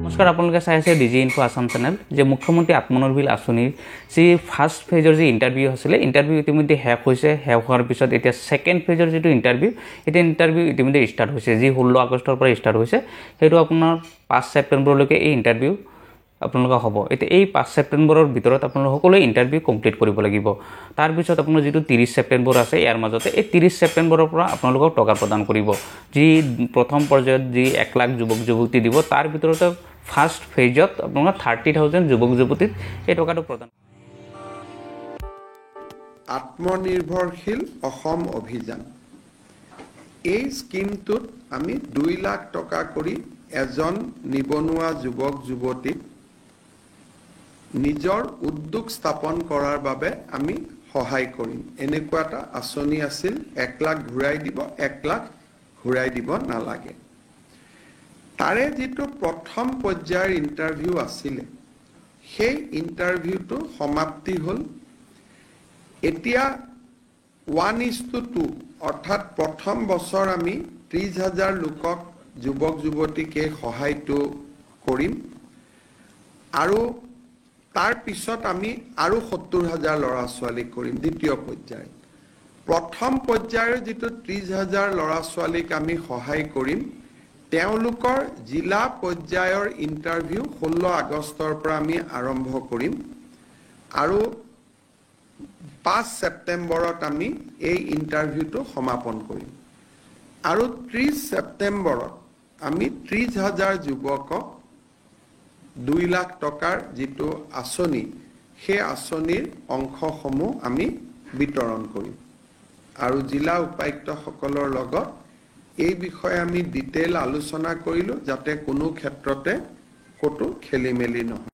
নমস্কাৰ, আপোনালোকে চাই আছে ডিজি ইনফো আসাম চেনেল। যে মুখ্যমন্ত্ৰী আত্মনিৰ্ভৰ আঁচনিৰ যি ফাৰ্ষ্ট ফেজৰ যি ইণ্টাৰভিউ আছিলে, ইণ্টাৰভিউ ইতিমধ্যে শেষ হৈছে। শেষ হোৱাৰ পিছত এতিয়া ছেকেণ্ড ফেজৰ যিটো ইণ্টাৰভিউ ইতিমধ্যে ষ্টাৰ্ট হৈছে। যি 16 আগষ্টৰ পৰা ষ্টাৰ্ট হৈছে, সেইটো আপোনাৰ 5 ছেপ্টেম্বৰলৈকে এই ইণ্টাৰভিউ আপোনালোকৰ হ'ব। এতিয়া এই 5 ছেপ্টেম্বৰৰ ভিতৰত আপোনালোকে সকলোৱে ইণ্টাৰভিউ কমপ্লিট কৰিব লাগিব। তাৰপিছত আপোনাৰ যিটো 30 ছেপ্টেম্বৰ আছে, ইয়াৰ মাজতে এই 30 ছেপ্টেম্বৰৰ পৰা আপোনালোকক টকা প্ৰদান কৰিব। যি প্ৰথম পৰ্যায়ত যি 1 লাখ যুৱক যুৱতী দিব, তাৰ ভিতৰতে ফাৰ্ষ্ট ফেজত আপোনালোকৰ 30,000 যুৱক যুৱতীক এই টকাটো প্ৰদান। আত্মনিৰ্ভৰশীল অসম অভিযান, এই স্কিমটোত আমি 2 লাখ টকা কৰি এজন নিবনুৱা যুৱক যুৱতীক নিজৰ উদ্যোগ স্থাপন কৰাৰ বাবে আমি সহায় কৰিম। এনেকুৱা এটা আঁচনি আছিল। 1 লাখ ঘূৰাই দিব, 1 লাখ ঘূৰাই দিব নালাগে। তাৰে যিটো প্ৰথম পৰ্যায়ৰ ইণ্টাৰভিউ আছিলে, সেই ইণ্টাৰভিউটো সমাপ্তি হ'ল। এতিয়া 1:2 অৰ্থাৎ প্ৰথম বছৰ আমি 30,000 লোকক যুৱক যুৱতীক এই সহায়টো কৰিম, আৰু তাৰ পিছত আমি আৰু 70,000 ল'ৰা ছোৱালীক কৰিম দ্বিতীয় পৰ্যায়ত। প্ৰথম পৰ্যায়ৰ যিটো 30,000 ল'ৰা ছোৱালীক আমি সহায় কৰিম, তেওঁলোকৰ জিলা পৰ্যায়ৰ ইণ্টাৰভিউ 16 আগষ্টৰ পৰা আমি আৰম্ভ কৰিম, আৰু 5 ছেপ্টেম্বৰত আমি এই ইণ্টাৰভিউটো সমাপন কৰিম। আৰু 30 ছেপ্টেম্বৰত আমি 30,000 যুৱকক 2 লাখ টকাৰ যিটো আঁচনি, সেই আঁচনিৰ অংশসমূহ আমি বিতৰণ কৰিম। আৰু জিলা উপায়ুক্তসকলৰ লগত এই বিষয়ে আমি ডিটেইল আলোচনা কৰিলোঁ, যাতে কোনো ক্ষেত্ৰতে ক'তো খেলি মেলি নহয়।